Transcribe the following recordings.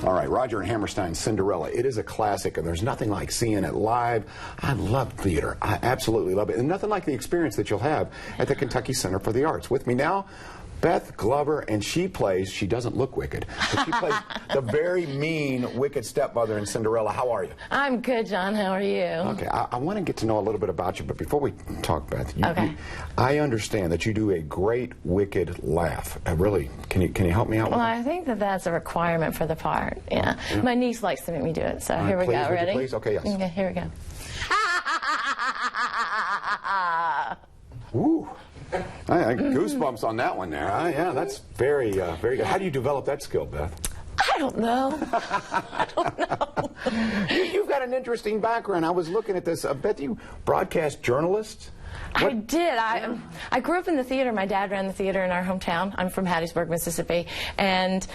All right, Rodgers Hammerstein's Cinderella. It is a classic, and there's nothing like seeing it live. I love theater. I absolutely love it. And nothing like the experience that you'll have at the Kentucky Center for the Arts. With me now, Beth Glover, and she doesn't look wicked, but she plays the very mean, wicked stepmother in Cinderella. How are you? I'm good, John. How are you? Okay, I want to get to know a little bit about you, but before we talk, Beth, I understand that you do a great wicked laugh. Really, can you help me out with that? I think that that's a requirement for the part. Yeah. My niece likes to make me do it, so here we go. Ready? Please? Okay, yes. Okay, here we go. Ooh. I goosebumps on that one there. Yeah, that's very good. How do you develop that skill, Beth? I don't know. I don't know. You've got an interesting background. I was looking at this. Beth, you broadcast journalist? What? I did. I grew up in the theater. My dad ran the theater in our hometown. I'm from Hattiesburg, Mississippi, and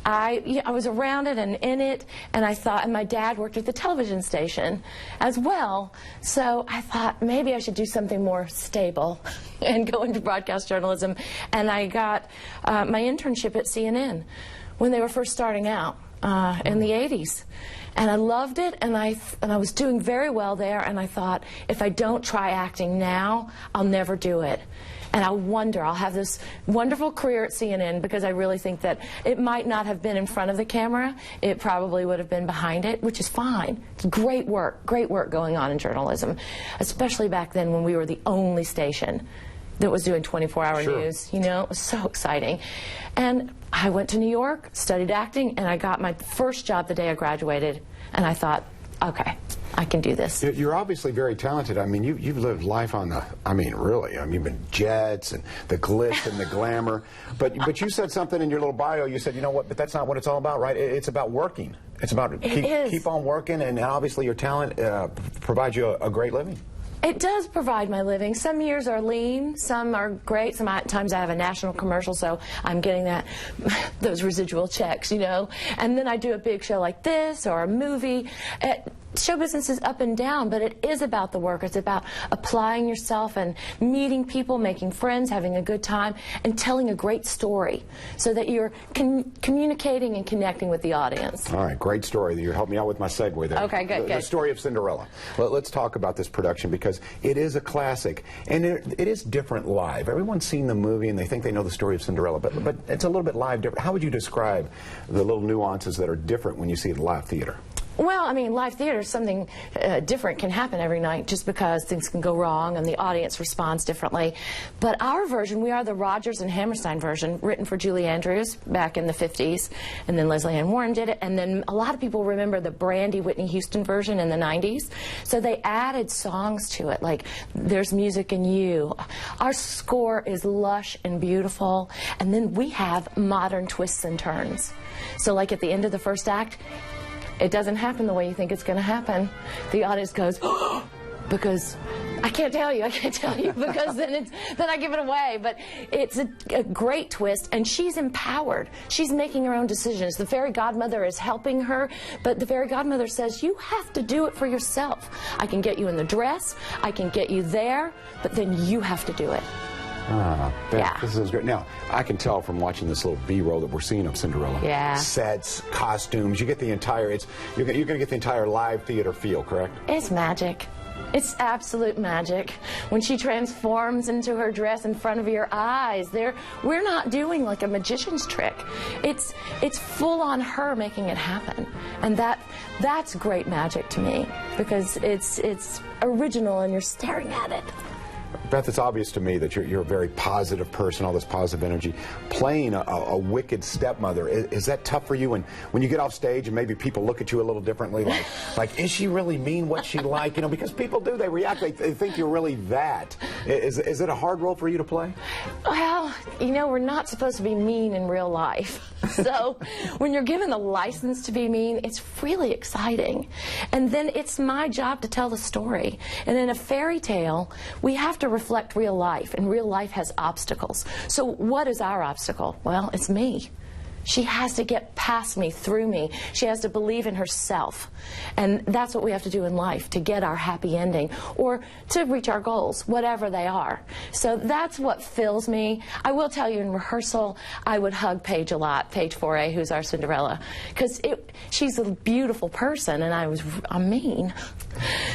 I was around it and in it, and I thought, and my dad worked at the television station as well, so I thought maybe I should do something more stable and go into broadcast journalism. And I got my internship at CNN when they were first starting out in the 80s. And I loved it, and I was doing very well there, and I thought, if I don't try acting now, I'll never do it. And I'll have this wonderful career at CNN, because I really think that it might not have been in front of the camera. It probably would have been behind it, which is fine. It's great work going on in journalism, especially back then when we were the only station that was doing 24-hour news. You know, it was so exciting. And I went to New York, studied acting, and I got my first job the day I graduated. And I thought, okay, I can do this. You're obviously very talented. I mean, you've lived life on the, really, you've been jets and the glitz and the glamour. But you said something in your little bio. You said, you know what, but that's not what it's all about, right? It's about working. It's about keep on working, and obviously your talent provides you a great living. It does provide my living. Some years are lean, some are great. Sometimes I have a national commercial, so I'm getting those residual checks, you know. And then I do a big show like this or a movie. Show business is up and down, but it is about the work. It's about applying yourself and meeting people, making friends, having a good time, and telling a great story so that you're communicating and connecting with the audience. All right, great story. You helped me out with my segue there. Okay, good. The story of Cinderella. Let's talk about this production, because it is a classic, and it is different live. Everyone's seen the movie and they think they know the story of Cinderella, but it's a little bit live different. How would you describe the little nuances that are different when you see it in live theater? Well, I mean, live theater, something different can happen every night, just because things can go wrong and the audience responds differently. But our version, we are the Rodgers and Hammerstein version, written for Julie Andrews back in the 50s, and then Leslie Ann Warren did it, and then a lot of people remember the Brandy Whitney Houston version in the 90s. So they added songs to it, like There's Music in You. Our score is lush and beautiful, and then we have modern twists and turns. So like at the end of the first act, it doesn't happen the way you think it's going to happen. The audience goes, oh, because I can't tell you, because then I give it away. But it's a great twist, and she's empowered. She's making her own decisions. The fairy godmother is helping her, but the fairy godmother says, you have to do it for yourself. I can get you in the dress, I can get you there, but then you have to do it. This is great. Now, I can tell from watching this little B-roll that we're seeing of Cinderella. Yeah. Sets, costumes, you get the entire, you're going to get the entire live theater feel, correct? It's magic. It's absolute magic. When she transforms into her dress in front of your eyes, we're not doing like a magician's trick. It's full on her making it happen. And that's great magic to me, because it's original and you're staring at it. Beth, it's obvious to me that you're a very positive person, all this positive energy. Playing a wicked stepmother, is that tough for you? And when you get off stage and maybe people look at you a little differently, like is she really mean? What's she like? You know, because people do, they react, they think you're really that. Is it a hard role for you to play? Well, you know, we're not supposed to be mean in real life. So when you're given the license to be mean, it's really exciting. And then it's my job to tell the story. And in a fairy tale, we have to reflect real life, and real life has obstacles. So what is our obstacle? Well, it's me. She has to get past me, through me. She has to believe in herself. And that's what we have to do in life to get our happy ending or to reach our goals, whatever they are. So that's what fills me. I will tell you, in rehearsal, I would hug Paige a lot, Paige Foray, who's our Cinderella, because she's a beautiful person, and I'm mean.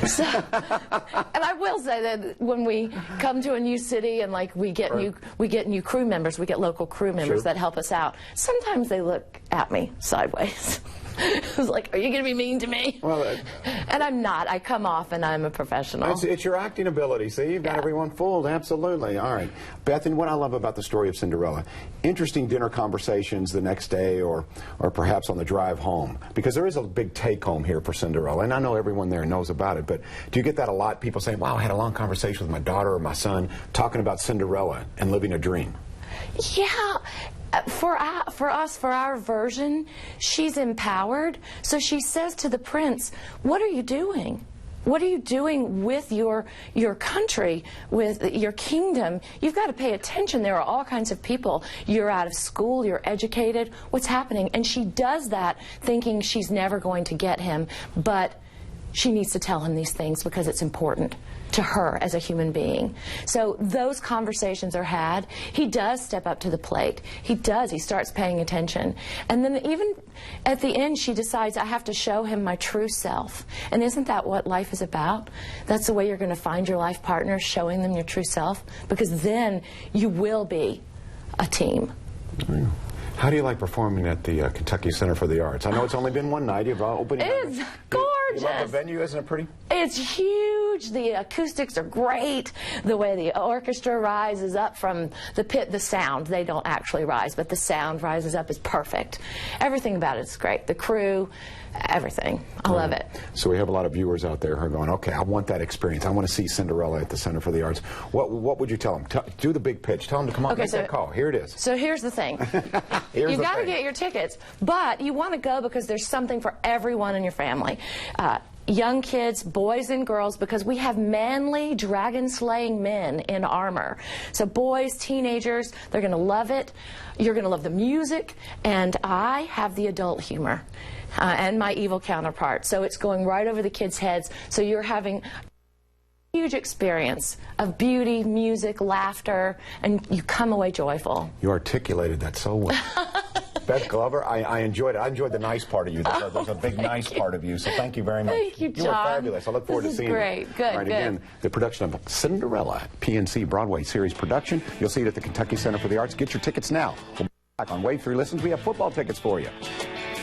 So, and I will say that when we come to a new city and like we get new crew members, we get local crew members that help us out. Sometimes they look at me sideways. It's like, are you going to be mean to me? Well, and I'm not. I come off and I'm a professional. It's your acting ability. See, you've got everyone fooled. Absolutely. All right. Beth, and what I love about the story of Cinderella, interesting dinner conversations the next day or perhaps on the drive home, because there is a big take-home here for Cinderella, and I know everyone there knows about it, but do you get that a lot? People saying, wow, I had a long conversation with my daughter or my son talking about Cinderella and living a dream. Yeah. For us, for our version, she's empowered. So she says to the prince, what are you doing? What are you doing with your country, with your kingdom? You've got to pay attention. There are all kinds of people. You're out of school, you're educated. What's happening? And she does that thinking she's never going to get him, but she needs to tell him these things because it's important to her as a human being. So those conversations are had. He does step up to the plate. He does. He starts paying attention. And then even at the end, she decides, I have to show him my true self. And isn't that what life is about? That's the way you're going to find your life partner, showing them your true self, because then you will be a team. How do you like performing at the Kentucky Center for the Arts? I know it's only been one night. You've opened it. It's gorgeous. You love the venue, isn't it pretty? It's huge. The acoustics are great. The way the orchestra rises up from the pit, the sound, they don't actually rise, but the sound rises up is perfect. Everything about it is great. The crew, everything. I love it. So we have a lot of viewers out there who are going, okay, I want that experience. I want to see Cinderella at the Center for the Arts. What would you tell them? Do the big pitch. Tell them to come on, make that call. Here it is. So here's the thing. You've got to get your tickets, but you want to go because there's something for everyone in your family. Young kids, boys and girls, because we have manly, dragon-slaying men in armor. So boys, teenagers, they're going to love it. You're going to love the music, and I have the adult humor and my evil counterpart. So it's going right over the kids' heads. So you're having a huge experience of beauty, music, laughter, and you come away joyful. You articulated that so well. Beth Glover, I enjoyed it. I enjoyed the nice part of you. There's a big nice part of you, so thank you very much. Thank you, John. You were fabulous. I look forward to seeing you. Great. Good, All right, good. Again, the production of Cinderella, PNC Broadway series production. You'll see it at the Kentucky Center for the Arts. Get your tickets now. We'll be back on Wave 3 Listens. We have football tickets for you.